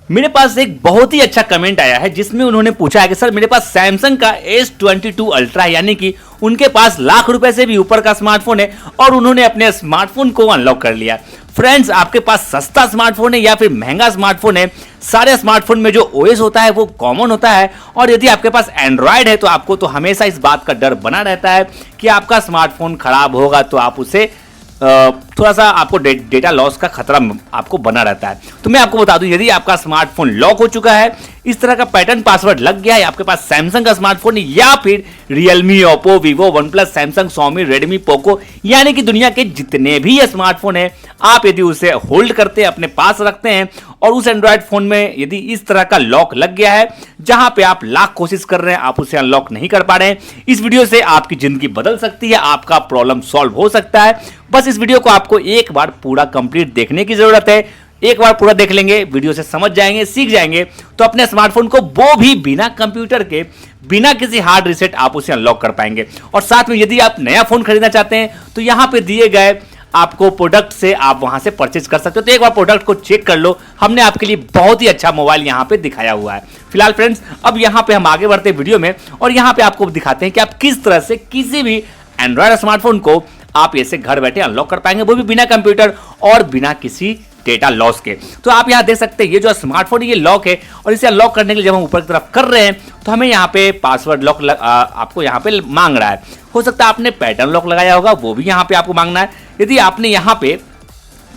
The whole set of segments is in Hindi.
मेरे पास एक बहुत ही अच्छा कमेंट आया है जिसमें उन्होंने पूछा है कि सर मेरे पास सैमसंग का S22 अल्ट्रा है, यानी कि उनके पास लाख रुपए से भी ऊपर का स्मार्टफोन है और उन्होंने अपने स्मार्टफोन को अनलॉक कर लिया। फ्रेंड्स, आपके पास सस्ता स्मार्टफोन है या फिर महंगा स्मार्टफोन है, सारे स्मार्टफोन में जो ओएस होता है वो कॉमन होता है। और यदि आपके पास एंड्रॉयड है तो आपको तो हमेशा इस बात का डर बना रहता है कि आपका स्मार्टफोन खराब होगा तो आप उसे थोड़ा सा आपको डेटा लॉस का खतरा आपको बना रहता है। तो मैं आपको बता दूं, यदि आपका स्मार्टफोन लॉक हो चुका है, इस तरह का पैटर्न पासवर्ड लग गया है, आपके पास सैमसंग का स्मार्टफोन या फिर Realme, Oppo, Vivo, OnePlus, Samsung, Xiaomi, Redmi, Poco, यानी कि दुनिया के जितने भी स्मार्टफोन है, आप यदि उसे होल्ड करते हैं, अपने पास रखते हैं और उस एंड्रॉयड फोन में यदि इस तरह का लॉक लग गया है जहां पे आप लाख कोशिश कर रहे हैं, आप उसे अनलॉक नहीं कर पा रहे हैं, इस वीडियो से आपकी जिंदगी बदल सकती है, आपका प्रॉब्लम सॉल्व हो सकता है। बस इस वीडियो को आपको एक बार पूरा कंप्लीट देखने की जरूरत है। एक बार पूरा देख लेंगे, वीडियो से समझ जाएंगे, सीख जाएंगे, तो अपने स्मार्टफोन को वो भी बिना कंप्यूटर के, बिना किसी हार्ड रीसेट आप उसे अनलॉक कर पाएंगे। और साथ में यदि आप नया फोन खरीदना चाहते हैं तो यहां पे दिए गए आपको प्रोडक्ट से आप वहां से परचेज कर सकते हो। तो एक बार प्रोडक्ट को चेक कर लो, हमने आपके लिए बहुत ही अच्छा मोबाइल यहां पे दिखाया हुआ है। फिलहाल फ्रेंड्स, अब यहां पे हम आगे बढ़ते हैं वीडियो में और यहां पे आपको दिखाते हैं कि आप किस तरह से किसी भी एंड्रॉयड स्मार्टफोन को आप ऐसे घर बैठे अनलॉक कर पाएंगे, वो भी बिना कंप्यूटर और बिना किसी डेटा लॉस के। तो आप यहां देख सकते हैं ये जो स्मार्टफोन ये लॉक है और इसे अनलॉक करने के लिए जब हम ऊपर की तरफ कर रहे हैं तो हमें यहां पे पासवर्ड लॉक आपको यहां पे मांग रहा है। हो सकता है आपने पैटर्न लॉक लगाया होगा, वो भी यहां पे आपको मांगना है। यदि आपने यहां पे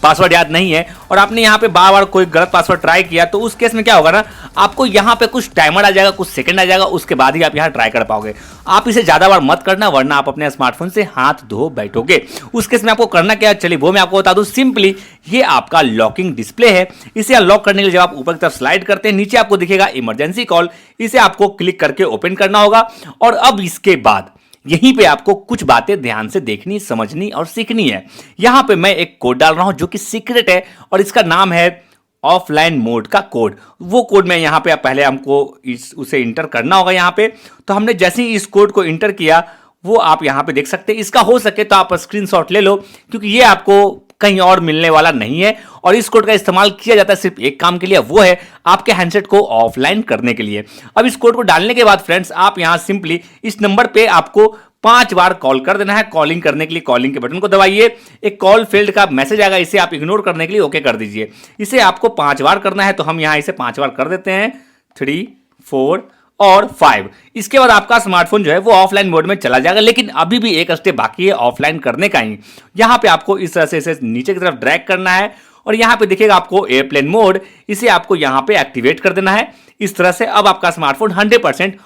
पासवर्ड याद नहीं है और आपने यहां पे बार बार कोई गलत पासवर्ड ट्राई किया तो उस केस में क्या होगा ना, आपको यहां पे कुछ टाइमर आ जाएगा, कुछ सेकंड आ जाएगा, उसके बाद ही आप यहां ट्राई कर पाओगे। आप इसे ज्यादा बार मत करना वरना आप अपने स्मार्टफोन से हाथ धो बैठोगे। उस केस में आपको करना क्या है, चलिए वो मैं आपको बता दूं। सिंपली ये आपका लॉकिंग डिस्प्ले है, इसे अनलॉक करने के लिए जब आप ऊपर की तरफ स्लाइड करते हैं, नीचे आपको दिखेगा इमरजेंसी कॉल, इसे आपको क्लिक करके ओपन करना होगा। और अब इसके बाद यहीं पे आपको कुछ बातें ध्यान से देखनी, समझनी और सीखनी है। यहां पे मैं एक कोड डाल रहा हूं जो कि सीक्रेट है और इसका नाम है ऑफलाइन मोड का कोड। वो कोड मैं यहां पे पहले हमको उसे इंटर करना होगा यहां पे। तो हमने जैसे ही इस कोड को इंटर किया वो आप यहां पे देख सकते हैं। इसका हो सके तो आप स्क्रीनशॉट ले लो क्योंकि ये आपको कहीं और मिलने वाला नहीं है और इस कोड का इस्तेमाल किया जाता है सिर्फ एक काम के लिए, वो है आपके हैंडसेट को ऑफलाइन करने के लिए। अब इस कोड को डालने के बाद फ्रेंड्स, आप यहां सिंपली इस नंबर पे आपको 5 बार कॉल कर देना है। कॉलिंग करने के लिए कॉलिंग के बटन को दबाइए, एक कॉल फेल्ड का मैसेज आएगा, इसे आप इग्नोर करने के लिए ओके कर दीजिए। इसे आपको 5 बार करना है तो हम यहां इसे 5 बार कर देते हैं, 3, 4 और 5। इसके बाद आपका स्मार्टफोन जो है वो ऑफलाइन मोड में चला जाएगा, लेकिन अभी भी एक स्टेप बाकी है ऑफलाइन करने का ही। यहां पे आपको इस तरह से इसे नीचे की तरफ ड्रैग करना है और यहां पे दिखेगा आपको एयरप्लेन मोड, इसे आपको यहां पे एक्टिवेट कर देना है। इस तरह से अब आपका स्मार्टफोन 100%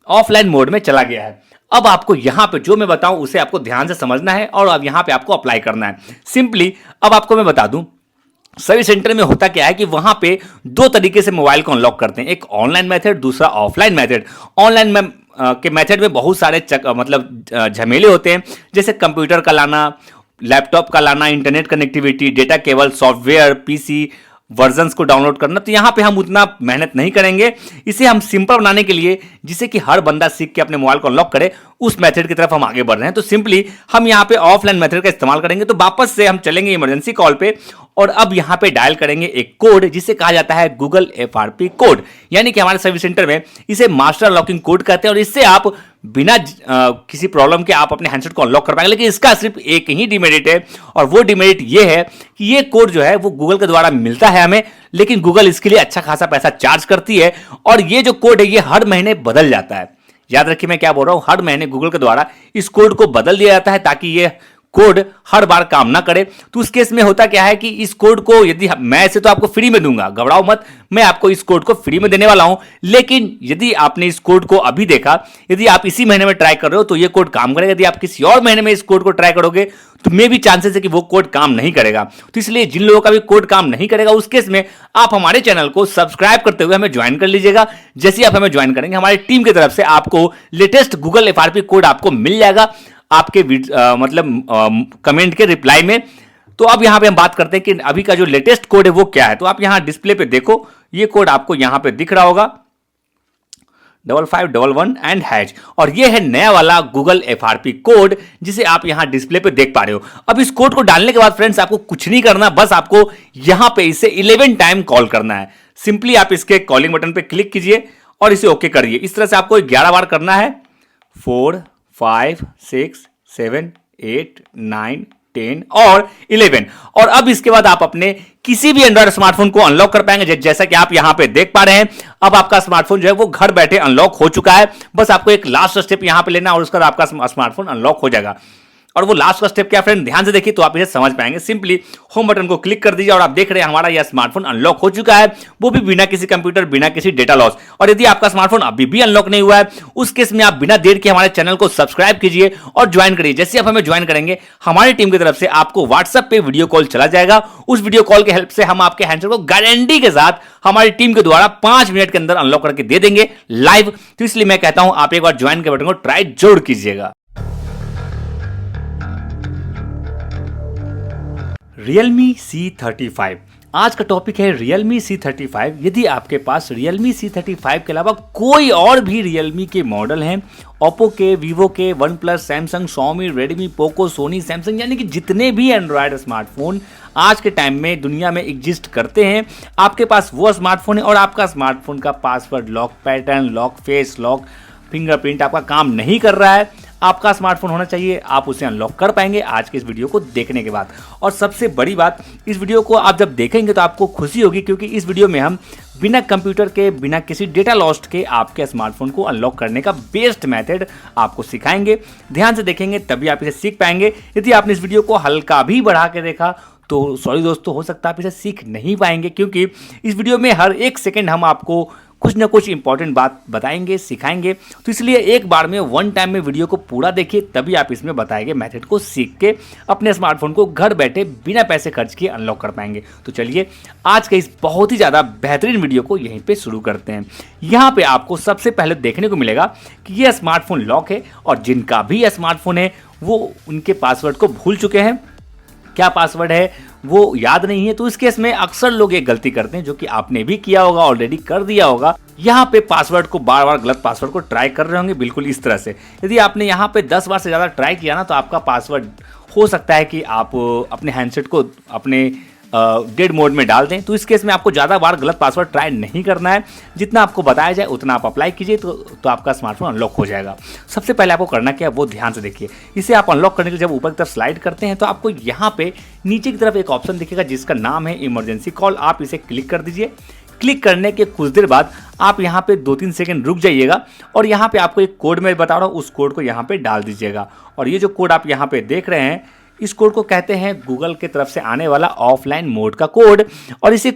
ऑफलाइन मोड में चला गया है। अब आपको यहां पे जो मैं बताऊं उसे आपको ध्यान से समझना है और अब यहां पे आपको अप्लाई करना है। सिंपली अब आपको मैं बता दूं, सर्विस सेंटर में होता क्या है कि वहां पे 2 तरीके से मोबाइल को अनलॉक करते हैं, एक ऑनलाइन मेथड, दूसरा ऑफलाइन मेथड। ऑनलाइन में के मेथड में बहुत सारे झमेले होते हैं, जैसे कंप्यूटर का लाना, लैपटॉप का लाना, internet connectivity, data cable, software, PC versions को डाउनलोड करना। तो यहां पे हम उतना मेहनत नहीं करेंगे, इसे हम सिंपल बनाने के लिए, जिसे कि हर बंदा सीख के अपने मोबाइल को अनलॉक करे, उस मेथड की तरफ हम आगे बढ़ रहे हैं। तो सिंपली हम यहां पे ऑफलाइन मेथड का इस्तेमाल करेंगे। तो वापस से हम चलेंगे इमरजेंसी कॉल पे और अब यहां पे डायल करेंगे एक कोड जिसे कहा जाता है गूगल FRP कोड, यानी कि हमारे सर्विस सेंटर में इसे मास्टर लॉकिंग कोड कहते हैं और इससे आप बिना किसी प्रॉब्लम के आप अपने हैंडसेट को अनलॉक कर पाएंगे। लेकिन इसका सिर्फ एक ही डिमेरिट है और वो डिमेरिट ये है कि ये कोड जो है वो गूगल के द्वारा मिलता है हमें, लेकिन गूगल इसके लिए अच्छा खासा पैसा चार्ज करती है और ये जो कोड है ये हर महीने बदल जाता है। याद रखिए मैं क्या बोल रहा हूं, हर महीने गूगल के द्वारा इस कोड को बदल दिया जाता है ताकि ये कोड हर बार काम ना करे। तो उस केस में होता क्या है कि इस कोड को यदि मैं इसे तो आपको फ्री में दूंगा, घबराओ मत, मैं आपको इस कोड को फ्री में देने वाला हूं। लेकिन यदि आपने इस कोड को अभी देखा, यदि आप इसी महीने में ट्राई कर रहे हो तो ये कोड काम करेगा। यदि आप किसी और महीने में इस कोड को ट्राई करोगे तो मे भी चांसेस है कि वो कोड काम नहीं करेगा। तो इसलिए जिन लोगों का भी कोड काम नहीं करेगा उस केस में आप हमारे चैनल को सब्सक्राइब करते हुए हमें ज्वाइन कर लीजिएगा। जैसे ही आप हमें ज्वाइन करेंगे हमारी टीम की तरफ से आपको लेटेस्ट गूगल FRP कोड आपको मिल जाएगा आपके कमेंट के रिप्लाई में। तो अब यहां पे हम बात करते हैं कि अभी का जो लेटेस्ट कोड है वो क्या है। तो आप यहां डिस्प्ले पे देखो, ये कोड आपको यहां पे दिख रहा होगा 5511 एंड हैश, और ये है नया वाला गूगल FRP कोड जिसे आप यहां डिस्प्ले पे देख पा रहे हो। अब इस कोड को डालने के बाद फ्रेंड्स आपको कुछ नहीं करना, बस आपको यहां पे इसे 11 टाइम कॉल करना है। सिंपली आप इसके कॉलिंग बटन पे क्लिक कीजिए और इसे ओके करिए। इस तरह से आपको 11 बार करना है। 4, 5, 6, 7, 8, 9, 10 और 11। और अब इसके बाद आप अपने किसी भी एंड्रॉइड स्मार्टफोन को अनलॉक कर पाएंगे। जैसा कि आप यहां पे देख पा रहे हैं, अब आपका स्मार्टफोन जो है वो घर बैठे अनलॉक हो चुका है। बस आपको एक लास्ट स्टेप यहां पे लेना और उसके बाद आपका स्मार्टफोन अनलॉक हो जाएगा। और वो लास्ट का स्टेप क्या फ्रेंड, ध्यान से देखिए तो आप इसे समझ पाएंगे। सिंपली होम बटन को क्लिक कर दीजिए और आप देख रहे हैं हमारा यह स्मार्टफोन अनलॉक हो चुका है, वो भी बिना किसी कंप्यूटर, बिना किसी डेटा लॉस। और यदि आपका स्मार्टफोन अभी भी अनलॉक नहीं हुआ है, उस केस में आप बिना देर के हमारे चैनल को सब्सक्राइब कीजिए और ज्वाइन करिए। जैसे आप हमें ज्वाइन करेंगे, हमारी टीम की तरफ से आपको व्हाट्सएप पे वीडियो कॉल चला जाएगा। उस वीडियो कॉल के हेल्प से हम आपके हैंडसेट को गारंटी के साथ हमारी टीम के द्वारा 5 मिनट के अंदर अनलॉक करके दे देंगे लाइव। तो इसलिए मैं कहता हूं आप एक बार ज्वाइन के बटन को ट्राई जरूर कीजिएगा। Realme C35 आज का टॉपिक है। Realme C35। यदि आपके पास Realme C35 के अलावा कोई और भी Realme के मॉडल हैं, Oppo के, Vivo के, OnePlus, Samsung, Xiaomi, Redmi, Poco, Sony, Samsung, यानी कि जितने भी एंड्रॉयड स्मार्टफोन आज के टाइम में दुनिया में एग्जिस्ट करते हैं, आपके पास वो स्मार्टफोन है और आपका स्मार्टफोन का password lock, pattern lock, face lock, fingerprint आपका काम नहीं कर रहा है, आपका स्मार्टफोन होना चाहिए, आप उसे अनलॉक कर पाएंगे आज के इस वीडियो को देखने के बाद। और सबसे बड़ी बात, इस वीडियो को आप जब देखेंगे तो आपको खुशी होगी, क्योंकि इस वीडियो में हम बिना कंप्यूटर के, बिना किसी डेटा लॉस्ट के आपके स्मार्टफोन को अनलॉक करने का बेस्ट मेथड आपको सिखाएंगे। ध्यान से देखेंगे तभी आप इसे सीख पाएंगे। यदि आपने इस वीडियो को हल्का भी बढ़ा के देखा तो सॉरी दोस्तों, हो सकता है आप इसे सीख नहीं पाएंगे, क्योंकि इस वीडियो में हर एक सेकेंड हम आपको कुछ ना कुछ इंपॉर्टेंट बात बताएंगे, सिखाएंगे। तो इसलिए एक बार में वन टाइम में वीडियो को पूरा देखिए, तभी आप इसमें बताए गए मेथड को सीख के अपने स्मार्टफोन को घर बैठे बिना पैसे खर्च किए अनलॉक कर पाएंगे। तो चलिए आज के इस बहुत ही ज़्यादा बेहतरीन वीडियो को यहीं पे शुरू करते हैं। यहाँ पे आपको सबसे पहले देखने को मिलेगा कि यह स्मार्टफोन लॉक है और जिनका भी यह स्मार्टफोन है वो उनके पासवर्ड को भूल चुके हैं। क्या पासवर्ड है वो याद नहीं है। तो इस केस में अक्सर लोग एक गलती करते हैं, जो कि आपने भी किया होगा, ऑलरेडी कर दिया होगा। यहाँ पे पासवर्ड को बार बार, गलत पासवर्ड को ट्राई कर रहे होंगे, बिल्कुल इस तरह से। यदि आपने यहाँ पे 10 बार से ज़्यादा ट्राई किया ना, तो आपका पासवर्ड हो सकता है कि आप अपने हैंडसेट को अपने डेड मोड में डाल दें। तो इस केस में आपको ज़्यादा बार गलत पासवर्ड ट्राई नहीं करना है। जितना आपको बताया जाए उतना आप अप्लाई कीजिए, तो आपका स्मार्टफोन अनलॉक हो जाएगा। सबसे पहले आपको करना क्या है वो ध्यान से देखिए। इसे आप अनलॉक करने के लिए जब ऊपर की तरफ स्लाइड करते हैं तो आपको यहाँ पे नीचे की तरफ एक ऑप्शन दिखेगा जिसका नाम है इमरजेंसी कॉल। आप इसे क्लिक कर दीजिए। क्लिक करने के कुछ देर बाद आप यहाँ पे 2-3 सेकंड रुक जाइएगा और यहाँ पे आपको एक कोड मैं बता रहा हूँ, उस कोड को यहाँ पे डाल दीजिएगा। और ये जो कोड आप यहाँ पे देख रहे हैं, इस कोड को कहते हैं गूगल की तरफ से आने वाला ऑफलाइन मोड का कोड। और इसी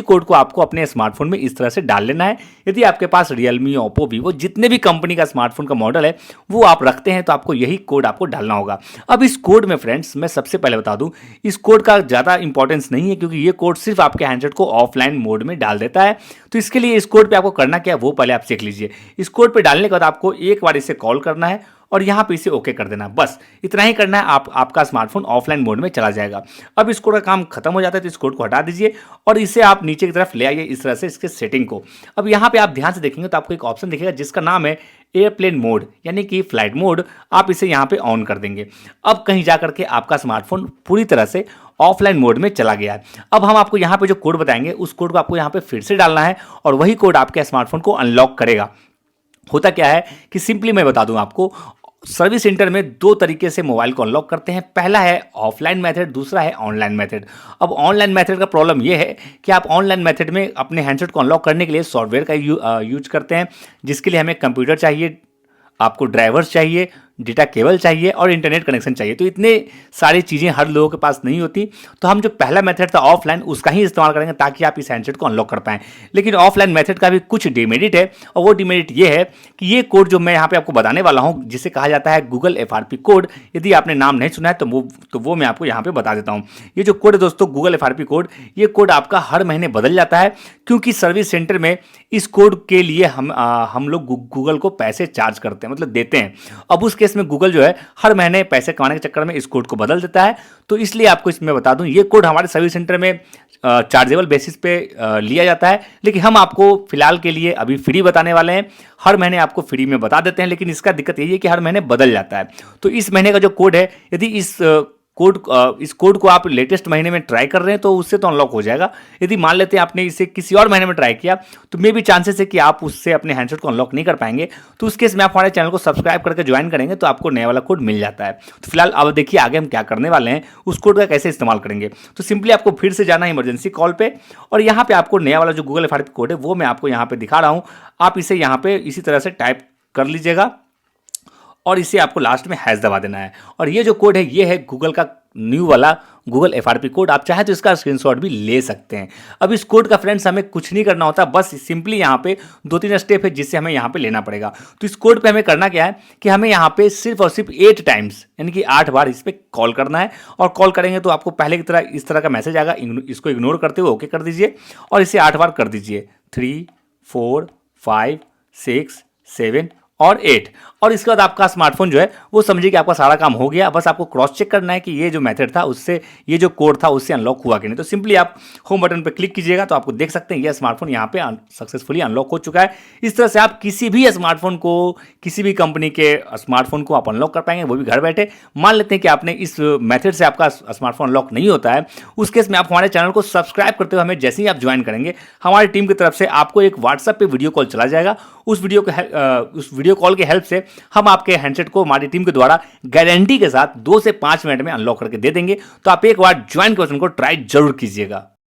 कोड को आपको अपने स्मार्टफोन में इस तरह से डाल लेना है। यदि आपके पास रियलमी, ओप्पो, वीवो, जितने भी कंपनी का स्मार्टफोन का मॉडल है वो आप रखते हैं, तो आपको यही कोड आपको डालना होगा। अब इस कोड में फ्रेंड्स मैं सबसे पहले बता दूं, इस कोड का ज़्यादा इंपॉर्टेंस नहीं है, क्योंकि ये कोड सिर्फ आपके हैंडसेट को ऑफलाइन मोड में डाल देता है। तो इसके लिए इस कोड पर आपको करना क्या है वो पहले आप सीख लीजिए। इस कोड पर डालने के बाद आपको एक बार इसे कॉल करना है और यहाँ पे इसे ओके कर देना। बस इतना ही करना है, आपका स्मार्टफोन ऑफलाइन मोड में चला जाएगा। अब इस कोड का काम खत्म हो जाता है, तो इस कोड को हटा दीजिए और इसे आप नीचे की तरफ ले आइए इस तरह से, इसके सेटिंग को। अब यहाँ पे आप ध्यान से देखेंगे तो आपको एक ऑप्शन दिखेगा जिसका नाम है एयरप्लेन मोड, यानी कि फ्लाइट मोड। आप इसे यहाँ पे ऑन कर देंगे। अब कहीं जा करके आपका स्मार्टफोन पूरी तरह से ऑफलाइन मोड में चला गया है। अब हम आपको यहाँ पे जो कोड बताएंगे उस कोड को आपको यहाँ पे फिर से डालना है और वही कोड आपके स्मार्टफोन को अनलॉक करेगा। होता क्या है कि सिंपली मैं बता दूं आपको, सर्विस सेंटर में 2 तरीके से मोबाइल को अनलॉक करते हैं। पहला है ऑफलाइन मेथड, दूसरा है ऑनलाइन मेथड। अब ऑनलाइन मेथड का प्रॉब्लम यह है कि आप ऑनलाइन मेथड में अपने हैंडसेट को अनलॉक करने के लिए सॉफ्टवेयर का यूज करते हैं, जिसके लिए हमें कंप्यूटर चाहिए, आपको ड्राइवर्स चाहिए, डेटा केबल चाहिए और इंटरनेट कनेक्शन चाहिए। तो इतने सारी चीज़ें हर लोगों के पास नहीं होती। तो हम जो पहला मेथड था ऑफलाइन, उसका ही इस्तेमाल करेंगे ताकि आप इस हैंडसेट को अनलॉक कर पाएं। लेकिन ऑफलाइन मेथड का भी कुछ डिमेरिट है, और वो डिमेरिट ये है कि ये कोड जो मैं यहाँ पे आपको बताने वाला हूँ, जिसे कहा जाता है गूगल FRP कोड, यदि आपने नाम नहीं सुना है तो वो मैं आपको यहाँ पे बता देता हूँ। ये जो कोड है दोस्तों, गूगल FRP कोड, ये कोड आपका हर महीने बदल जाता है, क्योंकि सर्विस सेंटर में इस कोड के लिए हम लोग गूगल को पैसे चार्ज करते हैं, मतलब देते हैं। अब उस केस में गूगल जो है हर महीने पैसे कमाने के चक्कर में इस कोड को बदल देता है। तो इसलिए आपको इसमें बता दूं, ये कोड हमारे सर्विस सेंटर में चार्जेबल बेसिस पे लिया जाता है, लेकिन हम आपको फिलहाल के लिए अभी फ्री बताने वाले हैं। हर महीने आपको फ्री में बता देते हैं, लेकिन इसका दिक्कत यही है कि हर महीने बदल जाता है। तो इस महीने का जो कोड है, यदि इस इस कोड को आप लेटेस्ट महीने में ट्राई कर रहे हैं तो उससे तो अनलॉक हो जाएगा। यदि मान लेते हैं आपने इसे किसी और महीने में ट्राई किया तो मे भी चांसेस है कि आप उससे अपने हैंडसेट को अनलॉक नहीं कर पाएंगे। तो उस केस में आप हमारे चैनल को सब्सक्राइब करके ज्वाइन करेंगे तो आपको नया वाला कोड मिल जाता है। तो फिलहाल अब देखिए आगे हम क्या करने वाले हैं, उस कोड का कैसे इस्तेमाल करेंगे। तो सिंपली आपको फिर से जाना है इमरजेंसी कॉल पे और यहाँ पे आपको नया वाला जो गूगल FRP कोड है वो मैं आपको यहाँ पे दिखा रहा हूँ। आप इसे यहाँ पे इसी तरह से टाइप कर लीजिएगा और इसे आपको लास्ट में हैश दबा देना है। और ये जो कोड है ये है गूगल का न्यू वाला गूगल FRP कोड। आप चाहे तो इसका स्क्रीनशॉट भी ले सकते हैं। अब इस कोड का फ्रेंड्स हमें कुछ नहीं करना होता, बस सिंपली यहाँ पे 2-3 स्टेप है जिससे हमें यहाँ पे लेना पड़ेगा। तो इस कोड पे हमें करना क्या है कि हमें यहाँ पे सिर्फ और सिर्फ 8 टाइम्स यानी कि 8 बार इस पर कॉल करना है। और कॉल करेंगे तो आपको पहले की तरह इस तरह का मैसेज आएगा, इसको इग्नोर करते हुए ओके कर दीजिए और इसे 8 बार कर दीजिए, 3, 4, 5, 6, 7 और 8। और इसके बाद आपका स्मार्टफोन जो है वो समझिए कि आपका सारा काम हो गया। बस आपको क्रॉस चेक करना है कि ये जो मेथड था उससे, ये जो कोड था उससे अनलॉक हुआ कि नहीं। तो सिंपली आप होम बटन पर क्लिक कीजिएगा तो आपको देख सकते हैं ये स्मार्टफोन यहाँ पे सक्सेसफुली अनलॉक हो चुका है। इस तरह से आप किसी भी स्मार्टफोन को, किसी भी कंपनी के स्मार्टफोन को आप अनलॉक कर पाएंगे, वो भी घर बैठे। मान लेते हैं कि आपने इस मेथड से आपका स्मार्टफोन अनलॉक नहीं होता है, उस केस में आप हमारे चैनल को सब्सक्राइब करते हुए हमें जैसे ही आप ज्वाइन करेंगे हमारी टीम की तरफ से आपको एक व्हाट्सएप पे वीडियो कॉल चला जाएगा। उस वीडियो कॉल के हेल्प से हम आपके हैंडसेट को हमारी टीम के द्वारा गारंटी के साथ 2 से 5 मिनट में अनलॉक करके दे देंगे। तो आप एक बार ज्वाइन के बटन को ट्राई जरूर कीजिएगा।